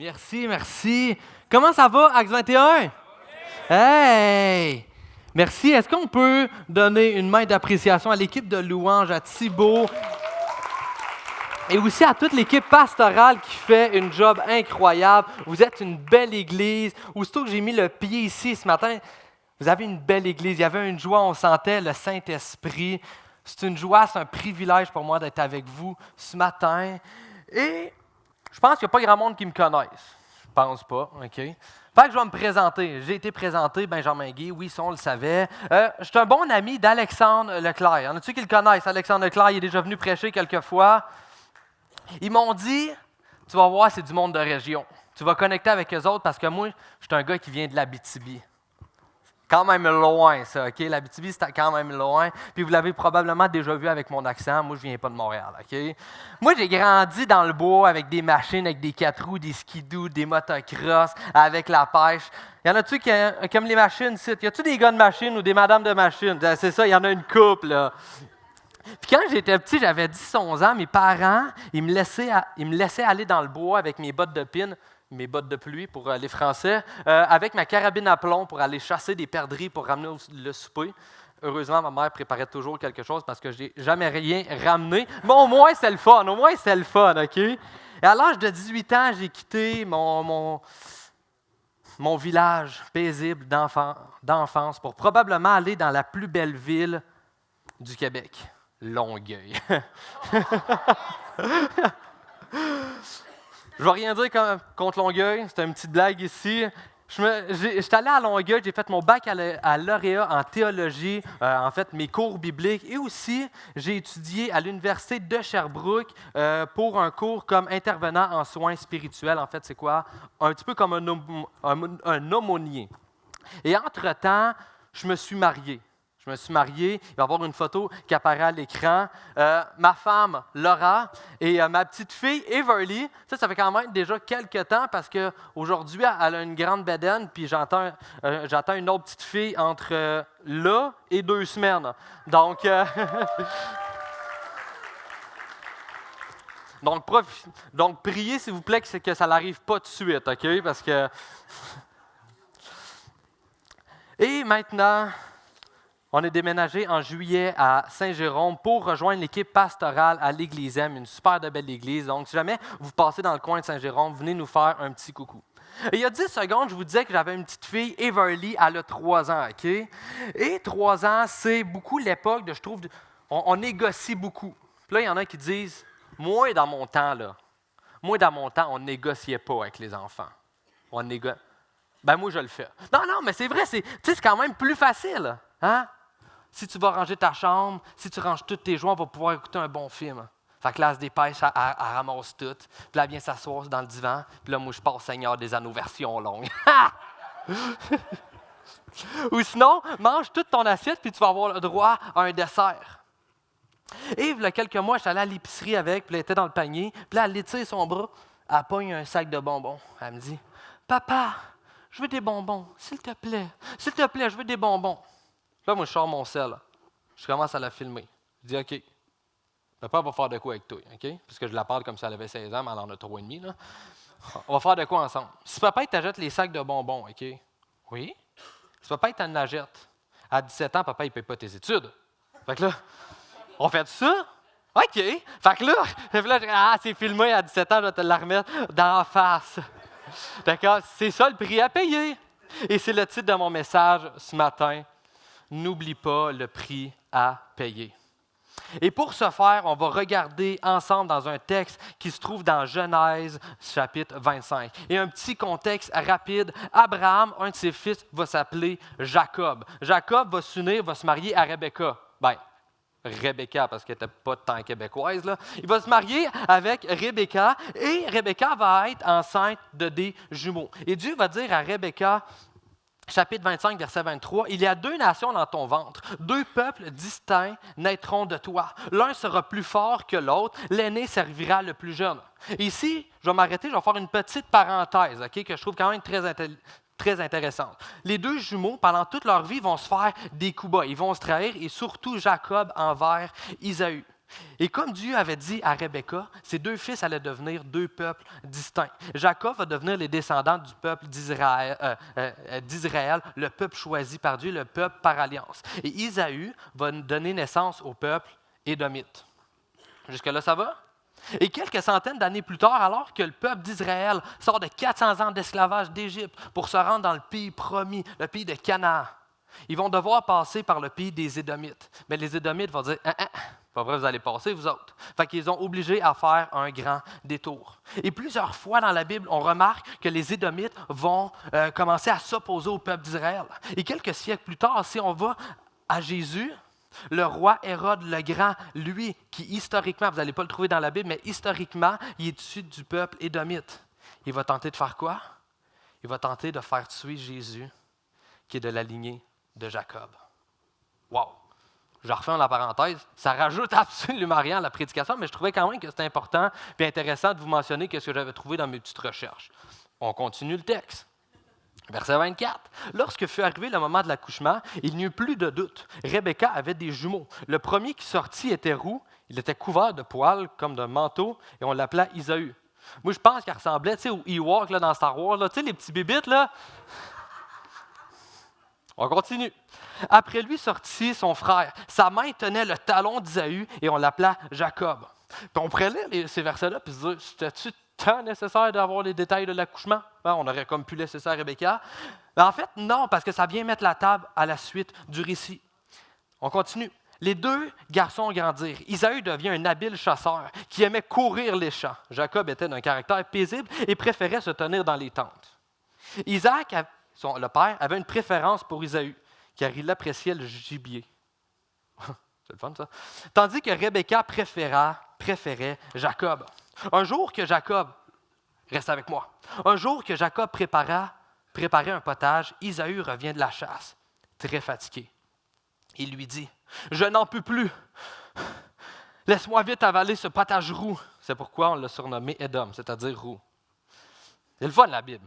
Merci, merci. Comment ça va, Acte 21? Hey! Merci. Est-ce qu'on peut donner une main d'appréciation à l'équipe de louange, à Thibaut et aussi à toute l'équipe pastorale qui fait une job incroyable. Vous êtes une belle église. Aussitôt que j'ai mis le pied ici ce matin, vous avez une belle église. Il y avait une joie, on sentait le Saint-Esprit. C'est une joie, c'est un privilège pour moi d'être avec vous ce matin. Et je pense qu'il n'y a pas grand monde qui me connaisse. Je pense pas, OK? Fait que je vais me présenter. J'ai été présenté, Benjamin Guy, oui, ça on le savait. Je suis un bon ami d'Alexandre Leclerc. Y en a-tu qui le connaissent? Alexandre Leclerc, il est déjà venu prêcher quelques fois. Ils m'ont dit, tu vas voir, c'est du monde de région. Tu vas connecter avec eux autres parce que moi, je suis un gars qui vient de l'Abitibi. Quand même loin, ça, OK? L'Abitibi, c'est quand même loin. Puis vous l'avez probablement déjà vu avec mon accent. Moi, je viens pas de Montréal, OK? Moi, j'ai grandi dans le bois avec des machines, avec des 4 roues, des skidoo, des motocross, avec la pêche. Y en a-tu qui aiment les machines ici? Y a-tu des gars de machines ou des madames de machines? C'est ça, il y en a une couple, là. Puis quand j'étais petit, j'avais 10-11 ans, mes parents, ils me laissaient aller dans le bois avec mes bottes de pin, mes bottes de pluie pour les Français, avec ma carabine à plomb pour aller chasser des perdrix pour ramener le souper. Heureusement, ma mère préparait toujours quelque chose parce que je n'ai jamais rien ramené. Mais au moins, c'est le fun. Au moins, c'est le fun, OK? Et à l'âge de 18 ans, j'ai quitté mon village paisible d'enfance pour probablement aller dans la plus belle ville du Québec, Longueuil. Je ne vais rien dire contre Longueuil, c'est une petite blague ici. Je suis allé à Longueuil, j'ai fait mon bac à lauréat en théologie, en fait mes cours bibliques, et aussi j'ai étudié à l'Université de Sherbrooke pour un cours comme intervenant en soins spirituels. En fait, c'est quoi? Un petit peu comme un aumônier. Et entre-temps, je me suis marié. Il va y avoir une photo qui apparaît à l'écran. Ma femme, Laura, et ma petite fille, Everly. Ça fait quand même déjà quelques temps parce qu'aujourd'hui, elle a une grande bedaine, puis j'attends une autre petite fille entre là et 2 semaines. Donc, donc priez, s'il vous plaît, que ça n'arrive pas tout de suite, OK? Parce que... Et maintenant... On est déménagé en juillet à Saint-Jérôme pour rejoindre l'équipe pastorale à l'Église M, une super de belle église. Donc, si jamais vous passez dans le coin de Saint-Jérôme, venez nous faire un petit coucou. Et il y a 10 secondes, je vous disais que j'avais une petite fille, Everly, elle a 3 ans, OK? Et 3 ans, c'est beaucoup l'époque de, je trouve, on négocie beaucoup. Puis là, il y en a qui disent, moi, dans mon temps, on ne négociait pas avec les enfants. Moi, je le fais. Non, mais c'est vrai, c'est quand même plus facile, hein? Si tu vas ranger ta chambre, si tu ranges tous tes jouets, on va pouvoir écouter un bon film. Fait que là, elle se dépêche, elle ramasse tout. Puis là, elle vient s'asseoir dans le divan. Puis là, moi, je passe Seigneur des Anneaux version longue. Ou sinon, mange toute ton assiette, puis tu vas avoir le droit à un dessert. Et il y a quelques mois, je suis allé à l'épicerie avec, puis elle était dans le panier. Puis là, elle étire son bras, elle pogne un sac de bonbons. Elle me dit, « Papa, je veux des bonbons, s'il te plaît. S'il te plaît, je veux des bonbons. » Là, moi, je sors mon sel. Je commence à la filmer. Je dis, OK, papa va faire de quoi avec toi, OK? Parce que je la parle comme si elle avait 16 ans, mais elle en a 3,5. Là. On va faire de quoi ensemble? Si papa t'achète les sacs de bonbons, OK? Oui. Si papa t'en achète, à 17 ans, papa, il ne paye pas tes études. Fait que là, on fait ça? OK. Fait que là, c'est filmé à 17 ans, je vais te la remettre d'en face. D'accord? C'est ça le prix à payer. Et c'est le titre de mon message ce matin. N'oublie pas le prix à payer. Et pour ce faire, on va regarder ensemble dans un texte qui se trouve dans Genèse, chapitre 25. Et un petit contexte rapide. Abraham, un de ses fils, va s'appeler Jacob. Jacob va s'unir, va se marier à Rebecca. Rebecca, parce qu'elle n'était pas tant québécoise. Là. Il va se marier avec Rebecca et Rebecca va être enceinte de des jumeaux. Et Dieu va dire à Rebecca, chapitre 25, verset 23, « Il y a 2 nations dans ton ventre, 2 peuples distincts naîtront de toi. L'un sera plus fort que l'autre, l'aîné servira le plus jeune. » Ici, je vais m'arrêter, je vais faire une petite parenthèse que je trouve quand même très intéressante. Les 2 jumeaux, pendant toute leur vie, vont se faire des coups bas. Ils vont se trahir, et surtout Jacob envers Isaü. Et comme Dieu avait dit à Rebecca, ses 2 fils allaient devenir 2 peuples distincts. Jacob va devenir les descendants du peuple d'Israël, le peuple choisi par Dieu, le peuple par alliance. Et Isaü va donner naissance au peuple édomite. Jusque-là, ça va? Et quelques centaines d'années plus tard, alors que le peuple d'Israël sort de 400 ans d'esclavage d'Égypte pour se rendre dans le pays promis, le pays de Canaan, ils vont devoir passer par le pays des Édomites. Mais les Édomites vont dire pas vrai, vous allez passer, vous autres. Fait qu'ils ont obligé à faire un grand détour. Et plusieurs fois dans la Bible, on remarque que les Édomites vont commencer à s'opposer au peuple d'Israël. Et quelques siècles plus tard, si on va à Jésus, le roi Hérode le Grand, lui, qui historiquement, vous n'allez pas le trouver dans la Bible, mais historiquement, il est issu du peuple édomite. Il va tenter de faire quoi? Il va tenter de faire tuer Jésus, qui est de la lignée de Jacob. Wow! Je refais la parenthèse. Ça rajoute absolument rien à la prédication, mais je trouvais quand même que c'était important et intéressant de vous mentionner ce que j'avais trouvé dans mes petites recherches. On continue le texte. Verset 24. Lorsque fut arrivé le moment de l'accouchement, il n'y eut plus de doute. Rebecca avait des jumeaux. Le premier qui sortit était roux. Il était couvert de poils comme d'un manteau et on l'appelait Isaü. Moi, je pense qu'il ressemblait aux Ewoks dans Star Wars. Là, les petits bébites, là. On continue. Après lui sortit son frère. Sa main tenait le talon d'Isaü et on l'appela Jacob. Puis on pourrait lire ces versets-là et se dire, c'était-tu tant nécessaire d'avoir les détails de l'accouchement? On aurait comme pu laisser ça à Rebecca. Mais en fait, non, parce que ça vient mettre la table à la suite du récit. On continue. Les 2 garçons grandirent. Isaü devient un habile chasseur qui aimait courir les champs. Jacob était d'un caractère paisible et préférait se tenir dans les tentes. Isaac, le père, avait une préférence pour Isaü, car il appréciait le gibier. C'est le fun, ça. Tandis que Rebecca préférait Jacob. Un jour que Jacob, reste avec moi, un jour que Jacob préparait un potage, Isaü revient de la chasse, très fatigué. Il lui dit, « Je n'en peux plus. Laisse-moi vite avaler ce potage roux. » C'est pourquoi on l'a surnommé Édom, c'est-à-dire roux. C'est le fun, la Bible.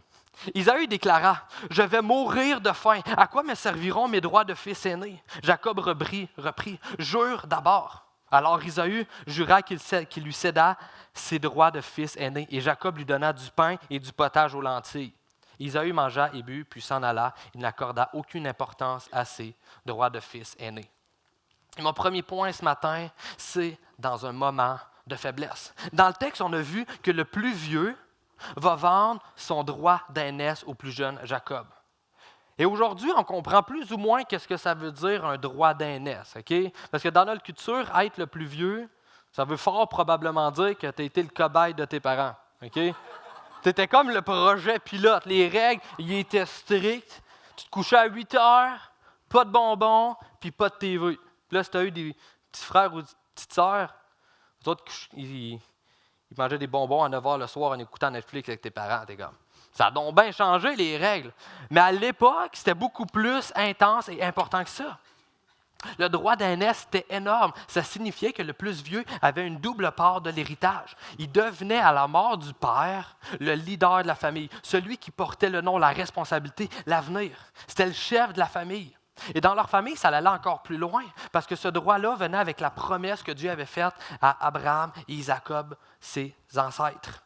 Isaü déclara, « Je vais mourir de faim. À quoi me serviront mes droits de fils aîné? » Jacob reprit, « Jure d'abord. » Alors Isaü jura qu'il lui céda ses droits de fils aîné, et Jacob lui donna du pain et du potage aux lentilles. Isaü mangea et but, puis s'en alla. Il n'accorda aucune importance à ses droits de fils aîné. Et mon premier point ce matin, c'est dans un moment de faiblesse. Dans le texte, on a vu que le plus vieux va vendre son droit d'aînesse au plus jeune Jacob. Et aujourd'hui, on comprend plus ou moins qu'est-ce que ça veut dire un droit d'aînesse. Okay? Parce que dans notre culture, être le plus vieux, ça veut fort probablement dire que tu as été le cobaye de tes parents. Okay? Tu étais comme le projet pilote. Les règles, ils étaient strictes. Tu te couchais à 8 heures, pas de bonbons, puis pas de TV. Puis là, si tu as eu des petits frères ou des petites sœurs, eux autres, ils mangeaient des bonbons à 9 h le soir en écoutant Netflix avec tes parents. T'es comme, ça a donc bien changé, les règles. Mais à l'époque, c'était beaucoup plus intense et important que ça. Le droit d'aînesse, c'était énorme. Ça signifiait que le plus vieux avait une double part de l'héritage. Il devenait, à la mort du père, le leader de la famille, celui qui portait le nom, la responsabilité, l'avenir. C'était le chef de la famille. Et dans leur famille, ça allait encore plus loin, parce que ce droit-là venait avec la promesse que Dieu avait faite à Abraham et Jacob, ses ancêtres.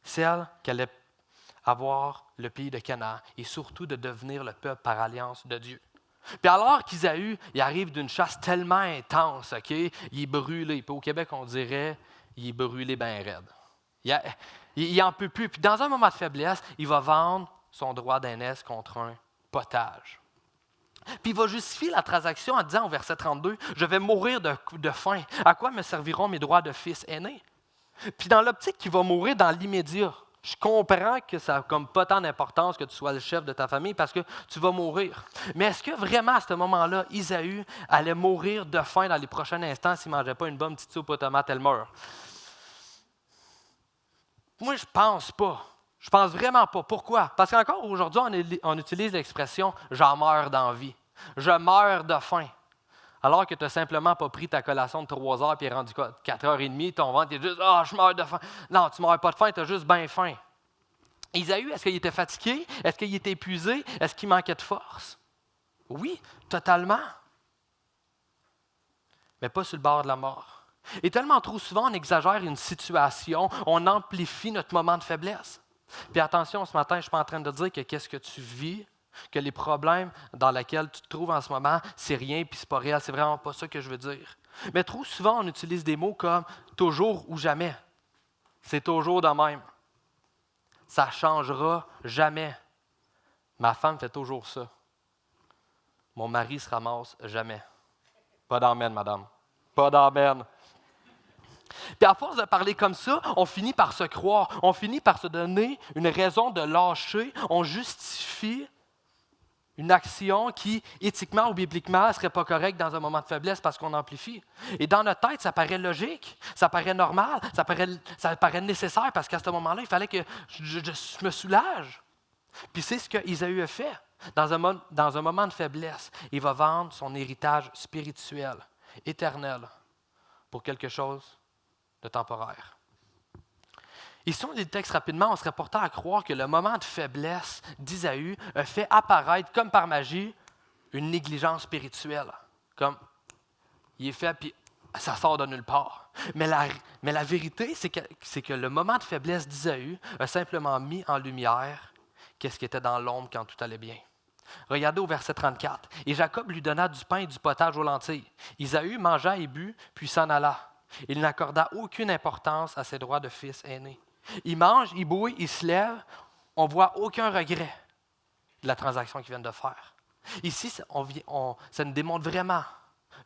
Celle qu'elle allait avoir le pays de Canaan et surtout de devenir le peuple par alliance de Dieu. Puis alors qu'Isaü, il arrive d'une chasse tellement intense, okay, il est brûlé. Puis au Québec, on dirait, il est brûlé bien raide. Il n'en peut plus. Puis dans un moment de faiblesse, il va vendre son droit d'aînesse contre un potage. Puis il va justifier la transaction en disant au verset 32, « Je vais mourir de faim. À quoi me serviront mes droits de fils aîné? » Puis dans l'optique qu'il va mourir dans l'immédiat, je comprends que ça n'a comme pas tant d'importance que tu sois le chef de ta famille parce que tu vas mourir. Mais est-ce que vraiment à ce moment-là, Isaü allait mourir de faim dans les prochains instants s'il ne mangeait pas une bonne petite soupe aux tomates, elle meurt? Moi, je pense pas. Je pense vraiment pas. Pourquoi? Parce qu'encore aujourd'hui, on utilise l'expression « j'en meurs d'envie ». Je meurs de faim. Alors que tu n'as simplement pas pris ta collation de 3 heures et est rendu 4h30, ton ventre est juste « Ah, je meurs de faim ». Non, tu ne meurs pas de faim, tu as juste bien faim. Isaü, est-ce qu'il était fatigué? Est-ce qu'il était épuisé? Est-ce qu'il manquait de force? Oui, totalement. mais pas sur le bord de la mort. Et tellement trop souvent, on exagère une situation, on amplifie notre moment de faiblesse. Puis attention, ce matin, je ne suis pas en train de dire que qu'est-ce que tu vis, que les problèmes dans lesquels tu te trouves en ce moment, c'est rien puis c'est pas réel. C'est vraiment pas ça que je veux dire. Mais trop souvent, on utilise des mots comme toujours ou jamais. C'est toujours de même. Ça ne changera jamais. Ma femme fait toujours ça. Mon mari se ramasse jamais. Pas d'amène, madame. Pas d'amène. Puis à force de parler comme ça, on finit par se croire, on finit par se donner une raison de lâcher, on justifie une action qui, éthiquement ou bibliquement, ne serait pas correcte dans un moment de faiblesse parce qu'on amplifie. Et dans notre tête, ça paraît logique, ça paraît normal, ça paraît nécessaire parce qu'à ce moment-là, il fallait que je me soulage. Puis c'est ce que Isaïe a fait. Dans un moment de faiblesse, il va vendre son héritage spirituel, éternel, pour quelque chose de temporaire. Ici, on lit le texte rapidement, on serait porté à croire que le moment de faiblesse d'Isaïe a fait apparaître, comme par magie, une négligence spirituelle. Comme, il est fait, puis ça sort de nulle part. Mais la vérité, c'est que le moment de faiblesse d'Isaïe a simplement mis en lumière qu'est-ce qui était dans l'ombre quand tout allait bien. Regardez au verset 34. « Et Jacob lui donna du pain et du potage aux lentilles. Isaïe mangea et but, puis s'en alla. Il n'accorda aucune importance à ses droits de fils aîné. Il mange, il bouille, il se lève. On ne voit aucun regret de la transaction qu'il vient de faire. Ici, ça nous démontre vraiment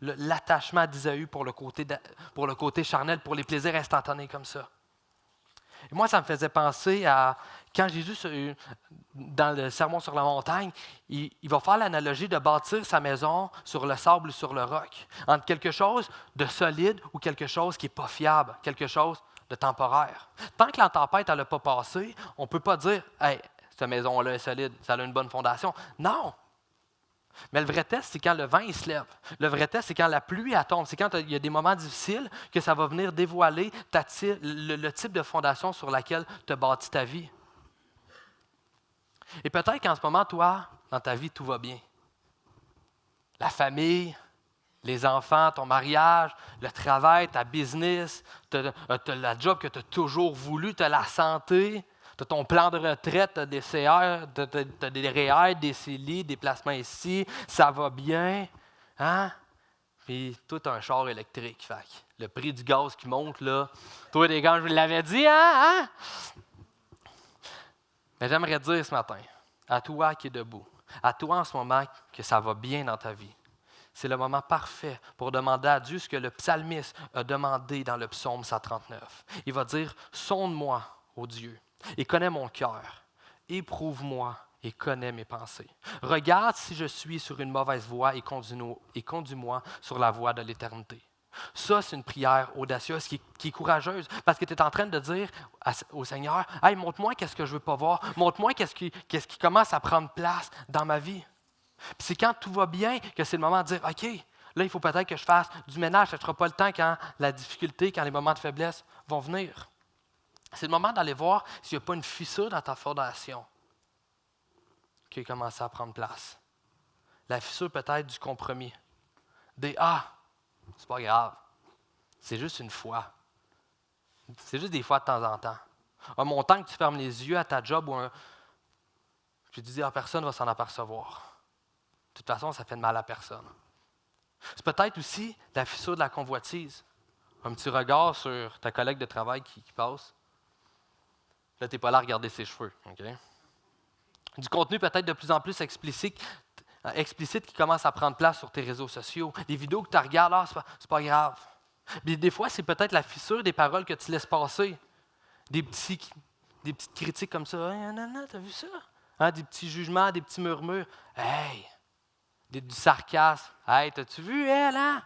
l'attachement d'Isaïe pour le côté charnel, pour les plaisirs instantanés comme ça. Et moi, ça me faisait penser à quand Jésus, dans le Sermon sur la montagne, il va faire l'analogie de bâtir sa maison sur le sable ou sur le roc, entre quelque chose de solide ou quelque chose qui n'est pas fiable, quelque chose de temporaire. Tant que la tempête n'a pas passé, on ne peut pas dire « Hey, cette maison-là est solide, ça a une bonne fondation ». Non! Mais le vrai test, c'est quand le vent il se lève. Le vrai test, c'est quand la pluie elle tombe. C'est quand il y a des moments difficiles que ça va venir dévoiler le type de fondation sur laquelle tu as bâti ta vie. Et peut-être qu'en ce moment, toi, dans ta vie, tout va bien. La famille, les enfants, ton mariage, le travail, ta business, tu as la job que tu as toujours voulu, tu as la santé, tu as ton plan de retraite, tu as des CR, tu as des REER, des CELI, des placements ici, ça va bien. Hein? Puis toi, tu as un char électrique. Fait le prix du gaz qui monte, là. Toi, les gars, je vous l'avais dit, hein? Mais j'aimerais dire ce matin, à toi qui es debout, à toi en ce moment que ça va bien dans ta vie, c'est le moment parfait pour demander à Dieu ce que le psalmiste a demandé dans le psaume 139. Il va dire « Sonde-moi, ô Dieu, et connais mon cœur. Éprouve-moi et connais mes pensées. Regarde si je suis sur une mauvaise voie et conduis-moi sur la voie de l'éternité. » Ça, c'est une prière audacieuse qui est courageuse parce que tu es en train de dire au Seigneur, « Hey, montre-moi qu'est-ce que je ne veux pas voir. Montre-moi qu'est-ce qui commence à prendre place dans ma vie. » Puis c'est quand tout va bien que c'est le moment de dire, « OK, là, il faut peut-être que je fasse du ménage. Ça ne sera pas le temps quand la difficulté, quand les moments de faiblesse vont venir. » C'est le moment d'aller voir s'il n'y a pas une fissure dans ta fondation qui a commencé à prendre place. La fissure peut-être du compromis. C'est pas grave. C'est juste une fois. C'est juste des fois de temps en temps. Un montant que tu fermes les yeux à ta job puis tu dis, personne ne va s'en apercevoir. De toute façon, ça fait de mal à personne. C'est peut-être aussi la fissure de la convoitise. Un petit regard sur ta collègue de travail qui passe. Là, tu n'es pas là à regarder ses cheveux. Okay? Du contenu peut-être de plus en plus explicite qui commence à prendre place sur tes réseaux sociaux. Des vidéos que tu regardes, c'est pas grave. Mais des fois, c'est peut-être la fissure des paroles que tu laisses passer. Des petites critiques comme ça. Hey, non, t'as vu ça? Hein, des petits jugements, des petits murmures. Hey! Du sarcasme. Hey, t'as-tu vu elle, hein?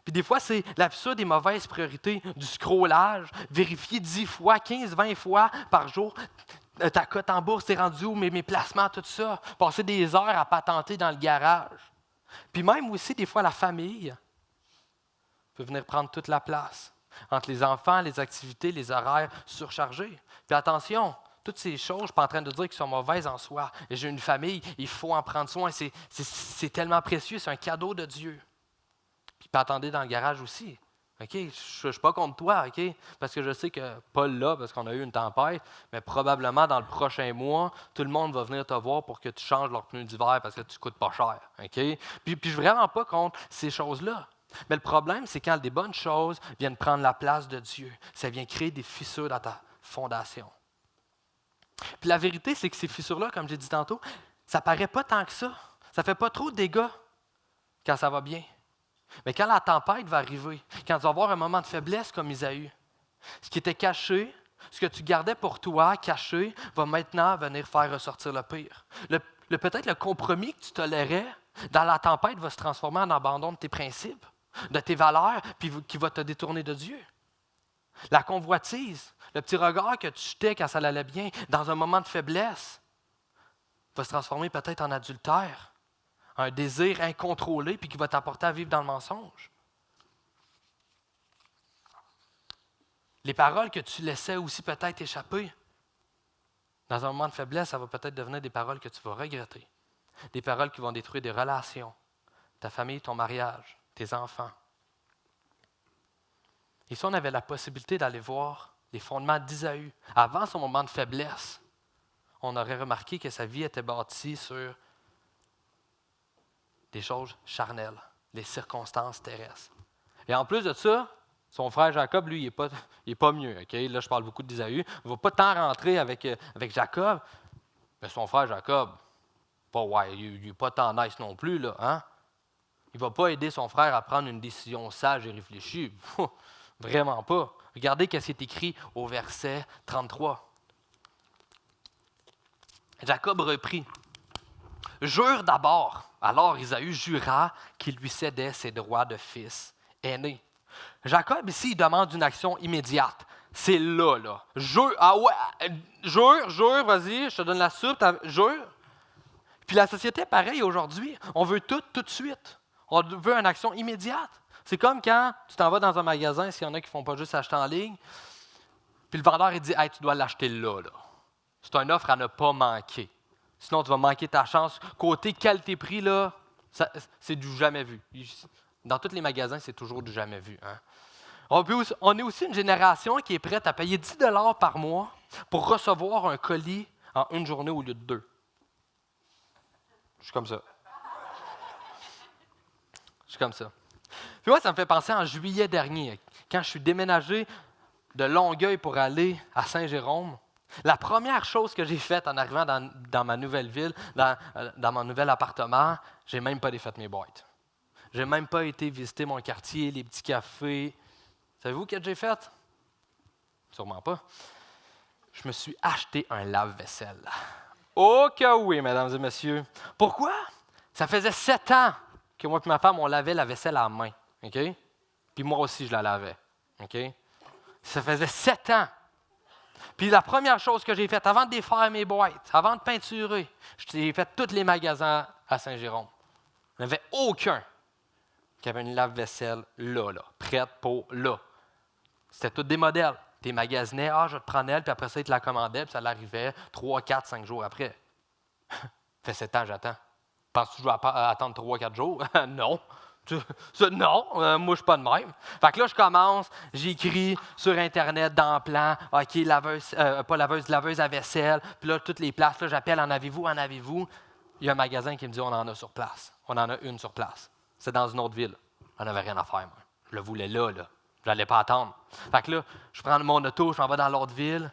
Puis des fois, c'est la fissure des mauvaises priorités, du scrollage, vérifier 10 fois, 15, 20 fois par jour. Ta cote en bourse, t'es rendu où, mes placements, tout ça. Passer des heures à patenter dans le garage. Puis même aussi, des fois, la famille peut venir prendre toute la place. Entre les enfants, les activités, les horaires surchargés. Puis attention, toutes ces choses, je ne suis pas en train de dire qu'elles sont mauvaises en soi. Et j'ai une famille, il faut en prendre soin. C'est tellement précieux, c'est un cadeau de Dieu. Puis attendez dans le garage aussi. OK? Je ne suis pas contre toi, OK? Parce que je sais que Paul là, parce qu'on a eu une tempête, mais probablement dans le prochain mois, tout le monde va venir te voir pour que tu changes leurs pneus d'hiver parce que tu ne coûtes pas cher. OK? Puis je ne suis vraiment pas contre ces choses-là. Mais le problème, c'est quand des bonnes choses viennent prendre la place de Dieu. Ça vient créer des fissures dans ta fondation. Puis la vérité, c'est que ces fissures-là, comme j'ai dit tantôt, ça ne paraît pas tant que ça. Ça ne fait pas trop de dégâts quand ça va bien. Mais quand la tempête va arriver, quand tu vas avoir un moment de faiblesse comme Isaïe, ce qui était caché, ce que tu gardais pour toi, caché, va maintenant venir faire ressortir le pire. Peut-être le compromis que tu tolérais dans la tempête va se transformer en abandon de tes principes, de tes valeurs, puis qui va te détourner de Dieu. La convoitise, le petit regard que tu jetais quand ça allait bien, dans un moment de faiblesse, va se transformer peut-être en adultère, un désir incontrôlé, puis qui va t'apporter à vivre dans le mensonge. Les paroles que tu laissais aussi peut-être échapper, dans un moment de faiblesse, ça va peut-être devenir des paroles que tu vas regretter. Des paroles qui vont détruire des relations, ta famille, ton mariage, tes enfants. Et si on avait la possibilité d'aller voir les fondements d'Isaïe, avant son moment de faiblesse, on aurait remarqué que sa vie était bâtie sur des choses charnelles, les circonstances terrestres. Et en plus de ça, son frère Jacob, lui, il n'est pas mieux. Okay? Là, je parle beaucoup d'Isaïe. Il ne va pas tant rentrer avec Jacob, mais son frère Jacob, il n'est pas tant nice non plus. Là, hein? Il ne va pas aider son frère à prendre une décision sage et réfléchie. Vraiment pas. Regardez ce qui est écrit au verset 33. Jacob reprit. Jure d'abord. Alors Isaïe jura qu'il lui cédait ses droits de fils aîné. Jacob, ici, il demande une action immédiate. C'est là. Jure, jure, vas-y, je te donne la soupe, jure. Puis la société, pareil aujourd'hui, on veut tout de suite. On veut une action immédiate. C'est comme quand tu t'en vas dans un magasin, s'il y en a qui ne font pas juste acheter en ligne, puis le vendeur, il dit « Hey, tu dois l'acheter là. » C'est une offre à ne pas manquer. Sinon, tu vas manquer ta chance. Côté qualité-prix, là, c'est du jamais vu. Dans tous les magasins, c'est toujours du jamais vu. Hein? On est aussi une génération qui est prête à payer 10 $ par mois pour recevoir un colis en une journée au lieu de 2. Je suis comme ça. Puis moi, ça me fait penser en juillet dernier, quand je suis déménagé de Longueuil pour aller à Saint-Jérôme. La première chose que j'ai faite en arrivant dans ma nouvelle ville, dans mon nouvel appartement, j'ai même pas défait mes boîtes. J'ai même pas été visiter mon quartier, les petits cafés. Savez-vous ce que j'ai fait? Sûrement pas. Je me suis acheté un lave-vaisselle. Oh que oui, mesdames et messieurs. Pourquoi? Ça faisait 7 ans que moi et ma femme, on lavait la vaisselle à la main. Okay? Puis moi aussi, je la lavais. Okay? Ça faisait 7 ans. Puis la première chose que j'ai faite, avant de défaire mes boîtes, avant de peinturer, j'ai fait tous les magasins à Saint-Jérôme. Il n'y en avait aucun qui avait une lave-vaisselle là, prête pour là. C'était tous des modèles. Tu magasinais, je vais te prendre elle, puis après ça, ils te la commandaient, puis ça l'arrivait 3, 4, 5 jours après. Ça fait 7 ans, j'attends. Penses-tu que je vais attendre 3, 4 jours? Non. Non, moi, je ne suis pas de même. Fait que là, je commence, j'écris sur Internet, dans le plan, OK, laveuse à vaisselle, puis là, toutes les places, là, j'appelle, en avez-vous? Il y a un magasin qui me dit, on en a sur place. On en a une sur place. C'est dans une autre ville. On n'avait rien à faire, moi. Je le voulais là. Je n'allais pas attendre. Fait que là, je prends mon auto, je m'en vais dans l'autre ville,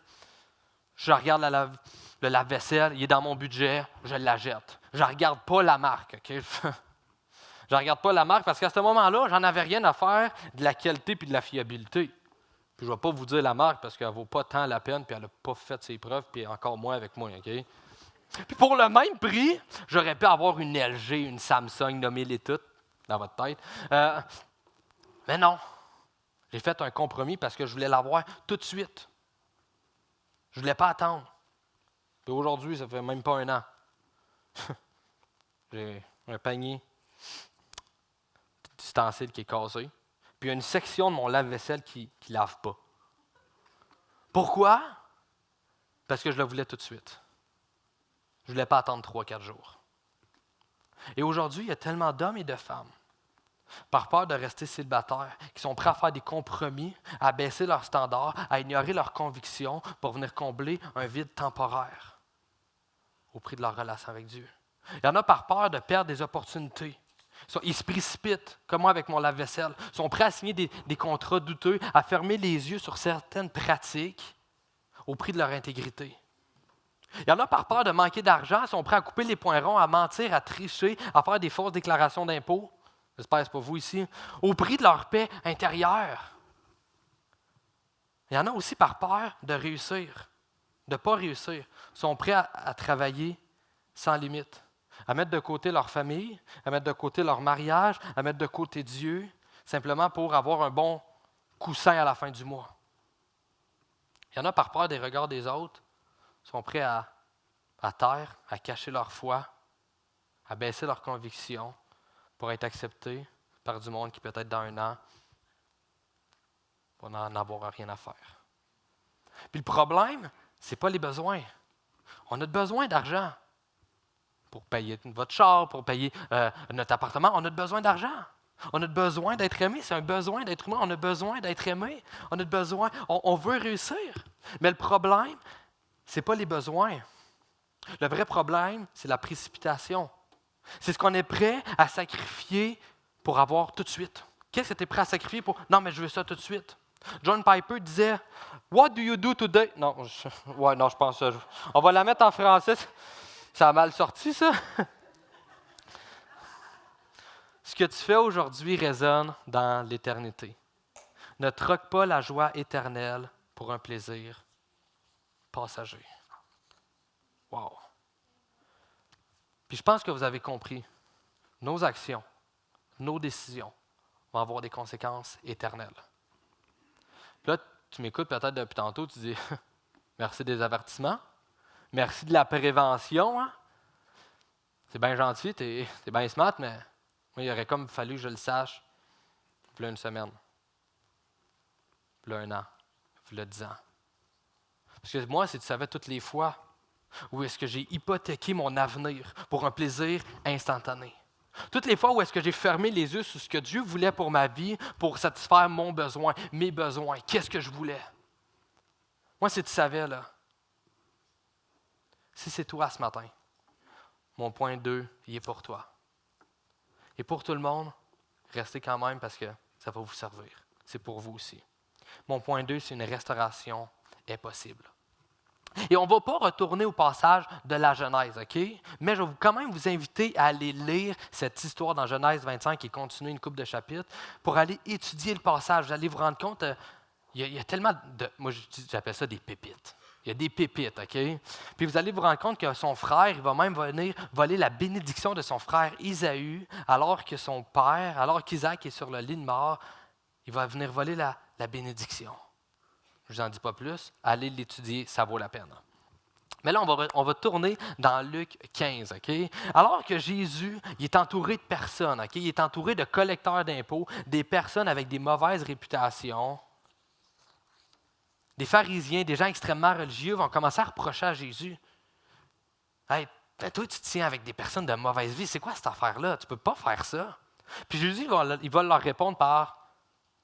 je regarde le lave-vaisselle, il est dans mon budget, je la jette. Je ne regarde pas la marque, OK? Je ne regarde pas la marque parce qu'à ce moment-là, j'en avais rien à faire de la qualité et de la fiabilité. Puis je ne vais pas vous dire la marque parce qu'elle ne vaut pas tant la peine puis elle n'a pas fait ses preuves puis encore moins avec moi. OK? Puis pour le même prix, j'aurais pu avoir une LG, une Samsung, nommez-les toutes dans votre tête. Mais non. J'ai fait un compromis parce que je voulais l'avoir tout de suite. Je ne voulais pas attendre. Puis aujourd'hui, ça fait même pas 1 an. J'ai un panier d'ustensiles qui est cassé. Puis il y a une section de mon lave-vaisselle qui ne lave pas. Pourquoi? Parce que je le voulais tout de suite. Je ne voulais pas attendre 3-4 jours. Et aujourd'hui, il y a tellement d'hommes et de femmes par peur de rester célibataires, qui sont prêts à faire des compromis, à baisser leurs standards, à ignorer leurs convictions pour venir combler un vide temporaire au prix de leur relation avec Dieu. Il y en a par peur de perdre des opportunités. Ils se précipitent, comme moi avec mon lave-vaisselle. Ils sont prêts à signer des contrats douteux, à fermer les yeux sur certaines pratiques au prix de leur intégrité. Il y en a par peur de manquer d'argent, ils sont prêts à couper les points ronds, à mentir, à tricher, à faire des fausses déclarations d'impôts. J'espère que ce n'est pas vous ici. Au prix de leur paix intérieure. Il y en a aussi par peur de réussir, de ne pas réussir. Ils sont prêts à travailler sans limite, à mettre de côté leur famille, à mettre de côté leur mariage, à mettre de côté Dieu, simplement pour avoir un bon coussin à la fin du mois. Il y en a par peur des regards des autres, sont prêts à taire, à cacher leur foi, à baisser leurs convictions pour être acceptés par du monde qui peut-être dans un an va n'en avoir rien à faire. Puis le problème, ce n'est pas les besoins. On a besoin d'argent pour payer votre char, pour payer notre appartement. On a besoin d'argent. On a besoin d'être aimé. C'est un besoin d'être humain. On a besoin d'être aimé. On a besoin. On veut réussir. Mais le problème, ce n'est pas les besoins. Le vrai problème, c'est la précipitation. C'est ce qu'on est prêt à sacrifier pour avoir tout de suite. Qu'est-ce que tu es prêt à sacrifier pour? Non, mais je veux ça tout de suite. John Piper disait « What do you do today? » Non, je pense ça. On va la mettre en français. Ça a mal sorti, ça. Ce que tu fais aujourd'hui résonne dans l'éternité. Ne troque pas la joie éternelle pour un plaisir passager. Wow. Puis je pense que vous avez compris. Nos actions, nos décisions vont avoir des conséquences éternelles. Puis là, tu m'écoutes peut-être depuis tantôt, tu dis « Merci des avertissements. Merci de la prévention. Hein? C'est bien gentil, t'es bien smart, mais moi, il aurait comme fallu que je le sache il y a une semaine, il y a un an, il y a 10 ans. Parce que moi, si tu savais toutes les fois où est-ce que j'ai hypothéqué mon avenir pour un plaisir instantané. Toutes les fois où est-ce que j'ai fermé les yeux sur ce que Dieu voulait pour ma vie, pour satisfaire mon besoin, mes besoins, qu'est-ce que je voulais. Moi, si tu savais, là, si c'est toi ce matin, mon point 2, il est pour toi. Et pour tout le monde, restez quand même parce que ça va vous servir. C'est pour vous aussi. Mon point 2, c'est une restauration est possible. Et on ne va pas retourner au passage de la Genèse, OK? Mais je vais quand même vous inviter à aller lire cette histoire dans Genèse 25 et continuer une couple de chapitres pour aller étudier le passage. Vous allez vous rendre compte, il y a tellement de... Moi, j'appelle ça des pépites. Il y a des pépites, OK? Puis vous allez vous rendre compte que son frère, il va même venir voler la bénédiction de son frère Isaü, alors que son père, alors qu'Isaac est sur le lit de mort, il va venir voler la bénédiction. Je ne vous en dis pas plus. Allez l'étudier, ça vaut la peine. Mais là, on va tourner dans Luc 15. Okay? Alors que Jésus il est entouré de personnes, okay? Il est entouré de collecteurs d'impôts, des personnes avec des mauvaises réputations, des pharisiens, des gens extrêmement religieux vont commencer à reprocher à Jésus. Hey, toi, tu te tiens avec des personnes de mauvaise vie. C'est quoi cette affaire-là? Tu ne peux pas faire ça. Puis Jésus il va leur répondre par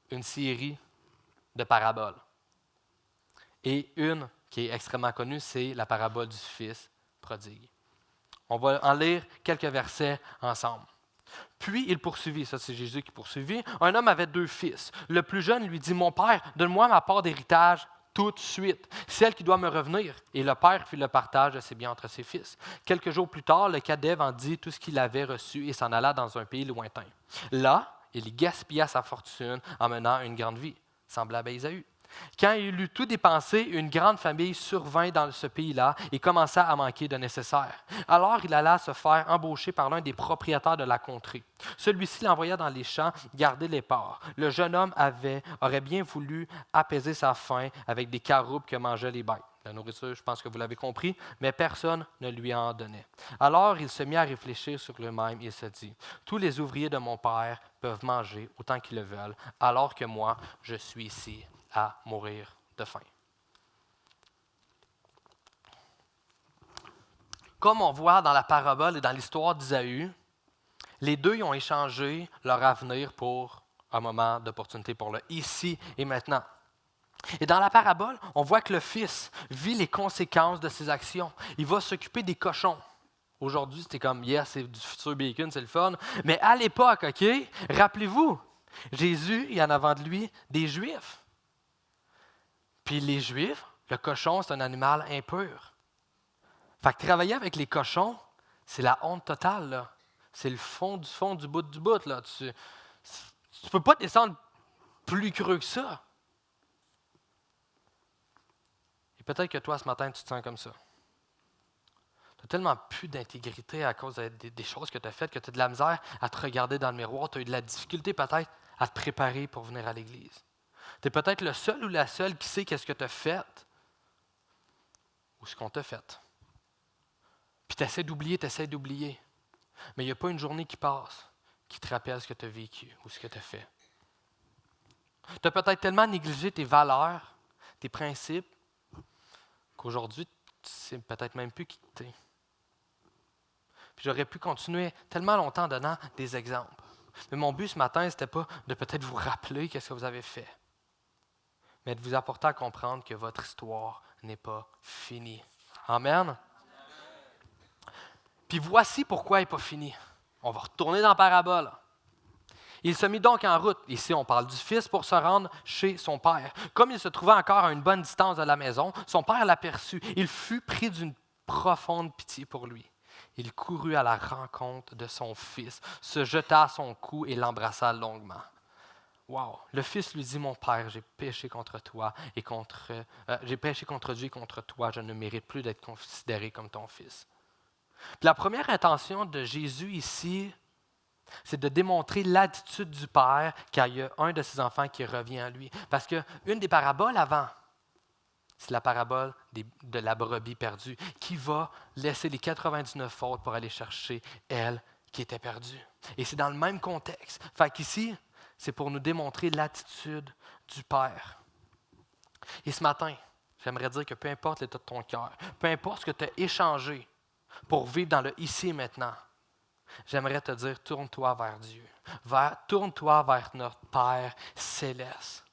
une série de paraboles. Et une qui est extrêmement connue, c'est la parabole du fils prodigue. On va en lire quelques versets ensemble. Puis il poursuivit, ça c'est Jésus qui poursuivit, un homme avait 2 fils. Le plus jeune lui dit, « Mon père, donne-moi ma part d'héritage tout de suite, celle qui doit me revenir. » Et le père fit le partage de ses biens entre ses fils. Quelques jours plus tard, le cadet vendit tout ce qu'il avait reçu et s'en alla dans un pays lointain. Là, il gaspilla sa fortune en menant une grande vie, semblable à Ésaü. Quand il eut tout dépensé, une grande famille survint dans ce pays-là et commença à manquer de nécessaire. Alors il alla se faire embaucher par l'un des propriétaires de la contrée. Celui-ci l'envoya dans les champs garder les porcs. Le jeune homme aurait bien voulu apaiser sa faim avec des caroubes que mangeaient les bêtes. La nourriture, je pense que vous l'avez compris, mais personne ne lui en donnait. Alors il se mit à réfléchir sur lui-même et se dit, « Tous les ouvriers de mon père peuvent manger autant qu'ils le veulent, alors que moi, je suis ici à mourir de faim. » Comme on voit dans la parabole et dans l'histoire d'Isaü, Les deux, ils ont échangé leur avenir pour un moment d'opportunité, pour le ici et maintenant. Et dans la parabole, on voit que le fils vit les conséquences de ses actions. Il va s'occuper des cochons. Aujourd'hui, c'était comme, yes, c'est du futur bacon, c'est le fun. Mais à l'époque, OK, rappelez-vous, Jésus, il y en a avant de lui des Juifs. Puis les Juifs, le cochon, c'est un animal impur. Fait que travailler avec les cochons, c'est la honte totale, là. C'est le fond du bout, là. Tu ne peux pas descendre plus creux que ça. Et peut-être que toi, ce matin, tu te sens comme ça. Tu n'as tellement plus d'intégrité à cause des choses que tu as faites, que tu as de la misère à te regarder dans le miroir, tu as eu de la difficulté peut-être à te préparer pour venir à l'Église. Tu es peut-être le seul ou la seule qui sait qu'est-ce que tu as fait ou ce qu'on t'a fait. Puis tu essaies d'oublier. Mais il n'y a pas une journée qui passe qui te rappelle ce que tu as vécu ou ce que tu as fait. Tu as peut-être tellement négligé tes valeurs, tes principes, qu'aujourd'hui, tu ne sais peut-être même plus qui tu es. Puis j'aurais pu continuer tellement longtemps en donnant des exemples. Mais mon but ce matin, ce n'était pas de peut-être vous rappeler qu'est-ce que vous avez fait, mais de vous apporter à comprendre que votre histoire n'est pas finie. Amen. Puis voici pourquoi elle n'est pas finie. On va retourner dans la parabole. Il se mit donc en route. Ici, on parle du fils pour se rendre chez son père. Comme il se trouvait encore à une bonne distance de la maison, son père l'aperçut. Il fut pris d'une profonde pitié pour lui. Il courut à la rencontre de son fils, se jeta à son cou et l'embrassa longuement. Wow! Le fils lui dit, « Mon père, j'ai péché contre toi et j'ai péché contre Dieu et contre toi. Je ne mérite plus d'être considéré comme ton fils. » Puis la première intention de Jésus ici, c'est de démontrer l'attitude du Père quand il y a un de ses enfants qui revient à lui. Parce qu'une des paraboles avant, c'est la parabole de la brebis perdue, qui va laisser les 99 autres pour aller chercher elle qui était perdue. Et c'est dans le même contexte. Fait qu'ici, c'est pour nous démontrer l'attitude du Père. Et ce matin, j'aimerais dire que peu importe l'état de ton cœur, peu importe ce que tu as échangé pour vivre dans le ici et maintenant, j'aimerais te dire, tourne-toi vers Dieu. Tourne-toi vers notre Père céleste.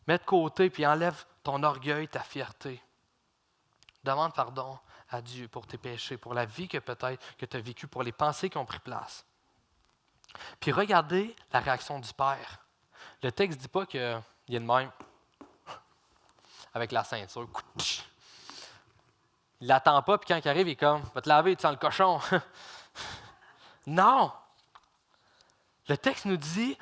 Mets de côté, puis enlève ton orgueil, ta fierté. Demande pardon à Dieu pour tes péchés, pour la vie que peut-être que tu as vécue, pour les pensées qui ont pris place. Puis regardez la réaction du Père. Le texte ne dit pas qu'il est de même, avec la ceinture. Il ne l'attend pas, puis quand il arrive, il est comme, va te laver, tu sens le cochon. Non! Le texte nous dit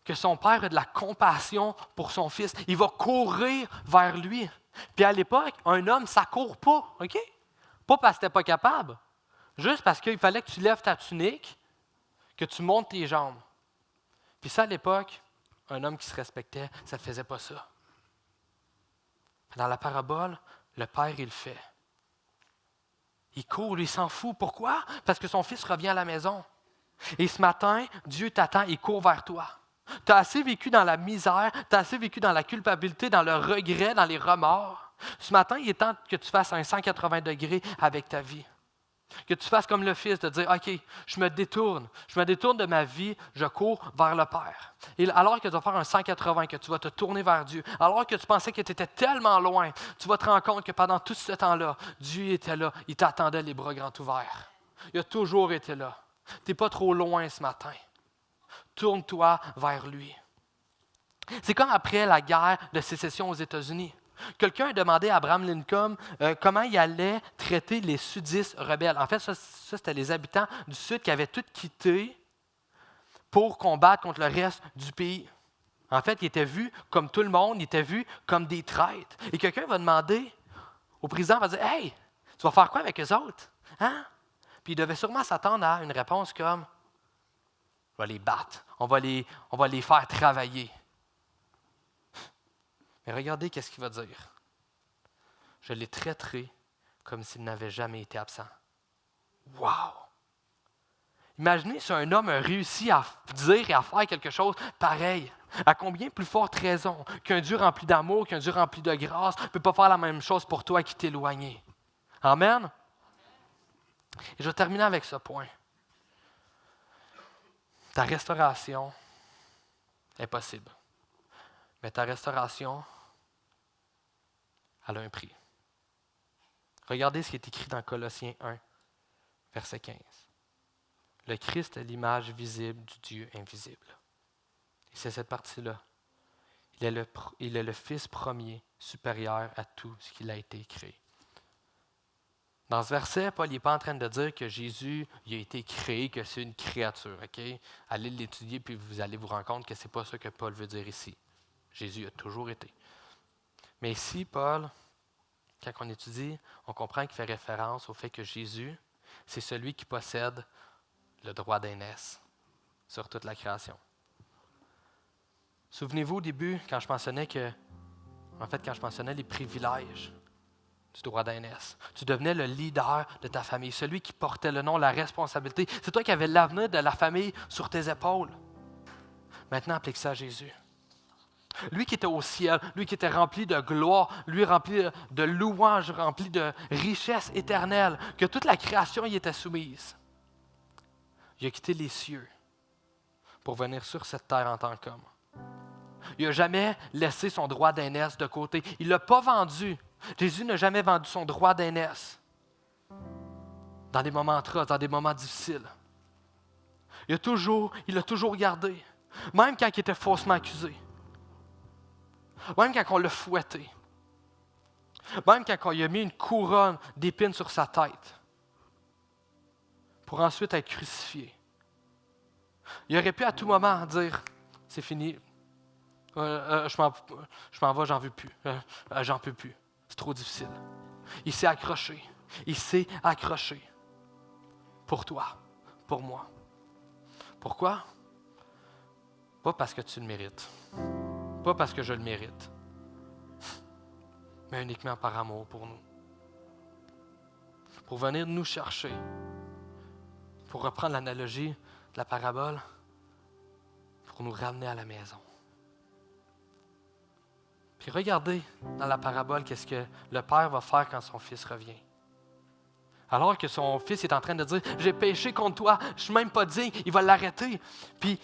que son père a de la compassion pour son fils. Il va courir vers lui. Puis à l'époque, un homme, ça ne court pas, OK? Pas parce que tu n'étais pas capable, juste parce qu'il fallait que tu lèves ta tunique, que tu montes tes jambes. Puis ça, à l'époque, un homme qui se respectait, ça ne faisait pas ça. Dans la parabole, le père, il le fait. Il court, lui, il s'en fout. Pourquoi? Parce que son fils revient à la maison. Et ce matin, Dieu t'attend, il court vers toi. Tu as assez vécu dans la misère, tu as assez vécu dans la culpabilité, dans le regret, dans les remords. Ce matin, il est temps que tu fasses un 180 degrés avec ta vie. Que tu fasses comme le fils, de dire, OK, je me détourne de ma vie, je cours vers le Père. Et alors que tu vas faire un 180, que tu vas te tourner vers Dieu, alors que tu pensais que tu étais tellement loin, tu vas te rendre compte que pendant tout ce temps-là, Dieu était là, il t'attendait les bras grands ouverts. Il a toujours été là. Tu n'es pas trop loin ce matin. Tourne-toi vers lui. C'est comme après la guerre de sécession aux États-Unis. Quelqu'un a demandé à Abraham Lincoln comment il allait traiter les sudistes rebelles. En fait, ça c'était les habitants du Sud qui avaient tout quitté pour combattre contre le reste du pays. En fait, ils étaient vus comme tout le monde, ils étaient vus comme des traîtres. Et quelqu'un va demander au président, va dire, « Hey, tu vas faire quoi avec eux autres? Hein? » Puis il devait sûrement s'attendre à une réponse comme, « On va les battre, on va les faire travailler. » Mais regardez qu'est-ce qu'il va dire. « Je les traiterai comme s'ils n'avaient jamais été absents. » Wow! Imaginez si un homme a réussi à dire et à faire quelque chose pareil. À combien plus forte raison qu'un Dieu rempli d'amour, qu'un Dieu rempli de grâce ne peut pas faire la même chose pour toi qui t'es éloigné. Amen? Et je vais terminer avec ce point. Ta restauration est possible. Mais ta restauration, elle a un prix. Regardez ce qui est écrit dans Colossiens 1, verset 15. Le Christ est l'image visible du Dieu invisible. Et c'est cette partie-là. Il est le Fils premier, supérieur à tout ce qu'il a été créé. Dans ce verset, Paul n'est pas en train de dire que Jésus il a été créé, que c'est une créature. Okay? Allez l'étudier, puis vous allez vous rendre compte que ce n'est pas ça que Paul veut dire ici. Jésus a toujours été. Mais ici, Paul, quand on étudie, on comprend qu'il fait référence au fait que Jésus, c'est celui qui possède le droit d'aînesse sur toute la création. Souvenez-vous au début, quand je mentionnais les privilèges du droit d'aînesse. Tu devenais le leader de ta famille, celui qui portait le nom, la responsabilité. C'est toi qui avais l'avenir de la famille sur tes épaules. Maintenant, applique ça à Jésus. Lui qui était au ciel, lui qui était rempli de gloire, lui rempli de louanges, rempli de richesses éternelles, que toute la création y était soumise. Il a quitté les cieux pour venir sur cette terre en tant qu'homme. Il n'a jamais laissé son droit d'aînesse de côté. Il ne l'a pas vendu. Jésus n'a jamais vendu son droit d'aînesse dans des moments atroces, dans des moments difficiles. Il l'a toujours gardé, même quand il était faussement accusé, même quand on l'a fouetté, même quand on lui a mis une couronne d'épines sur sa tête pour ensuite être crucifié. Il aurait pu à tout moment dire « c'est fini, je m'en vais, j'en veux plus, j'en peux plus, c'est trop difficile. » Il s'est accroché pour toi, pour moi. Pourquoi? Pas parce que tu le mérites, pas parce que je le mérite, mais uniquement par amour pour nous. Pour venir nous chercher, pour reprendre l'analogie de la parabole, pour nous ramener à la maison. Puis regardez dans la parabole qu'est-ce que le père va faire quand son fils revient. Alors que son fils est en train de dire « J'ai péché contre toi, je ne suis même pas digne », il va l'arrêter. Puis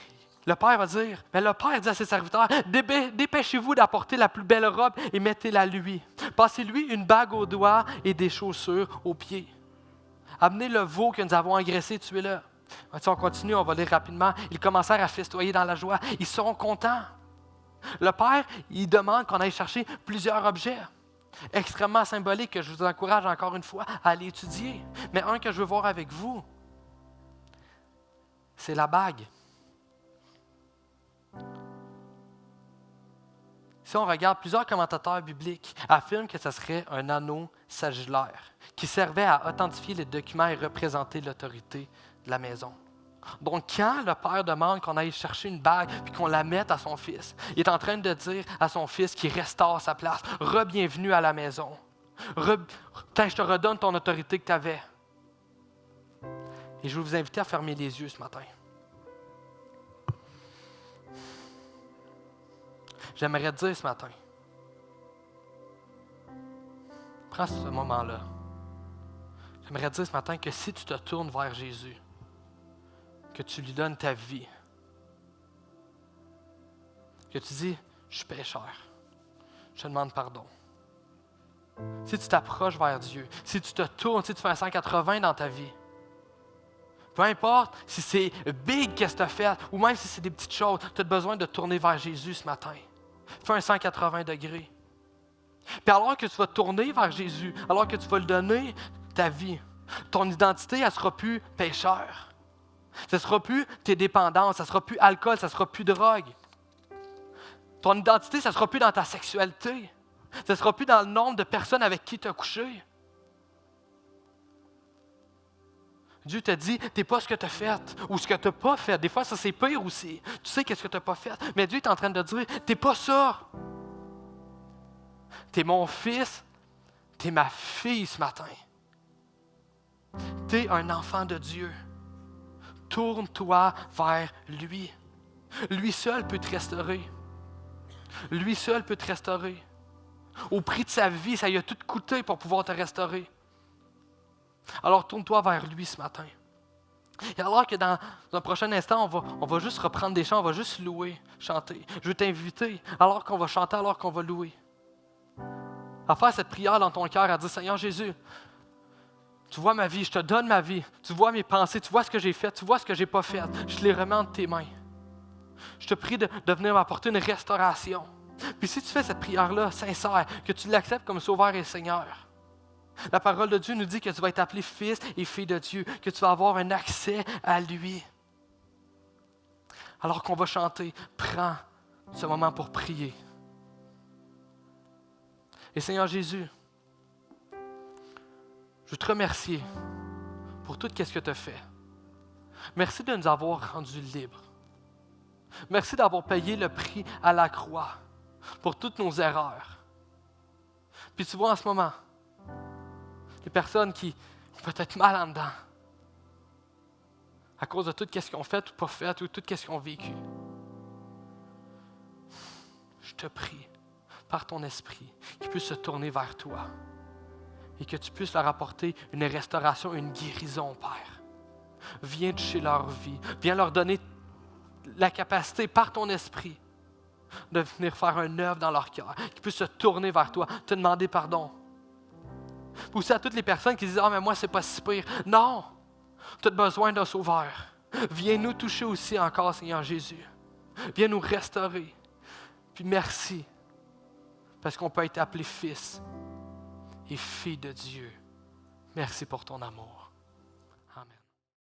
le père va dire, mais le père dit à ses serviteurs « Dépêchez-vous d'apporter la plus belle robe et mettez-la lui. Passez-lui une bague au doigt et des chaussures aux pieds. Amenez le veau que nous avons engraissé, tuez-le. » Si on continue, on va lire rapidement. Ils commencèrent à festoyer dans la joie. Ils seront contents. Le père, il demande qu'on aille chercher plusieurs objets extrêmement symboliques que je vous encourage encore une fois à aller étudier. Mais un que je veux voir avec vous, c'est la bague. Si on regarde, plusieurs commentateurs bibliques affirment que ce serait un anneau sagillaire qui servait à authentifier les documents et représenter l'autorité de la maison. Donc, quand le père demande qu'on aille chercher une bague et qu'on la mette à son fils, il est en train de dire à son fils qu'il restaure sa place. « Re-bienvenue à la maison. Je te redonne ton autorité que tu avais. » Et je vais vous inviter à fermer les yeux ce matin. J'aimerais te dire ce matin, prends ce moment-là. J'aimerais te dire ce matin que si tu te tournes vers Jésus, que tu lui donnes ta vie, que tu dis, je suis pécheur, je te demande pardon. Si tu t'approches vers Dieu, si tu te tournes, si tu fais un 180 dans ta vie, peu importe si c'est big qu'est-ce que tu as fait, ou même si c'est des petites choses, tu as besoin de tourner vers Jésus ce matin. Fais un 180 degrés. Puis alors que tu vas tourner vers Jésus, alors que tu vas lui donner ta vie, ton identité, elle ne sera plus pécheur. Ce ne sera plus tes dépendances, ça ne sera plus alcool, ça ne sera plus drogue. Ton identité, ça ne sera plus dans ta sexualité. Ça ne sera plus dans le nombre de personnes avec qui tu as couché. Dieu te dit, tu n'es pas ce que tu as fait ou ce que tu n'as pas fait. Des fois, ça c'est pire aussi. Tu sais qu'est-ce que tu n'as pas fait. Mais Dieu est en train de dire, tu n'es pas ça. Tu es mon fils, tu es ma fille ce matin. Tu es un enfant de Dieu. Tourne-toi vers lui. Lui seul peut te restaurer. Lui seul peut te restaurer. Au prix de sa vie, ça lui a tout coûté pour pouvoir te restaurer. Alors tourne-toi vers lui ce matin. Et alors que dans un prochain instant, on va juste reprendre des chants, on va juste louer, chanter. Je veux t'inviter, alors qu'on va chanter, alors qu'on va louer, à faire cette prière dans ton cœur, à dire, Seigneur Jésus, tu vois ma vie, je te donne ma vie, tu vois mes pensées, tu vois ce que j'ai fait, tu vois ce que j'ai pas fait, je les remets entre tes mains. Je te prie de venir m'apporter une restauration. Puis si tu fais cette prière-là, sincère, que tu l'acceptes comme Sauveur et Seigneur, la parole de Dieu nous dit que tu vas être appelé fils et fille de Dieu, que tu vas avoir un accès à lui. Alors qu'on va chanter, prends ce moment pour prier. Et Seigneur Jésus, je veux te remercier pour tout ce que tu as fait. Merci de nous avoir rendus libres. Merci d'avoir payé le prix à la croix pour toutes nos erreurs. Puis tu vois en ce moment, des personnes qui ont peut-être mal en dedans à cause de tout ce qu'ils ont fait ou pas fait ou tout ce qu'ils ont vécu. Je te prie, par ton esprit, qu'ils puissent se tourner vers toi et que tu puisses leur apporter une restauration, une guérison, Père. Viens toucher leur vie, viens leur donner la capacité, par ton esprit, de venir faire un œuvre dans leur cœur, qu'ils puissent se tourner vers toi, te demander pardon. Puis aussi à toutes les personnes qui disent « Ah, mais moi, c'est pas si pire. » Non! Tu as besoin d'un sauveur. Viens nous toucher aussi encore, Seigneur Jésus. Viens nous restaurer. Puis merci, parce qu'on peut être appelé fils et fille de Dieu. Merci pour ton amour.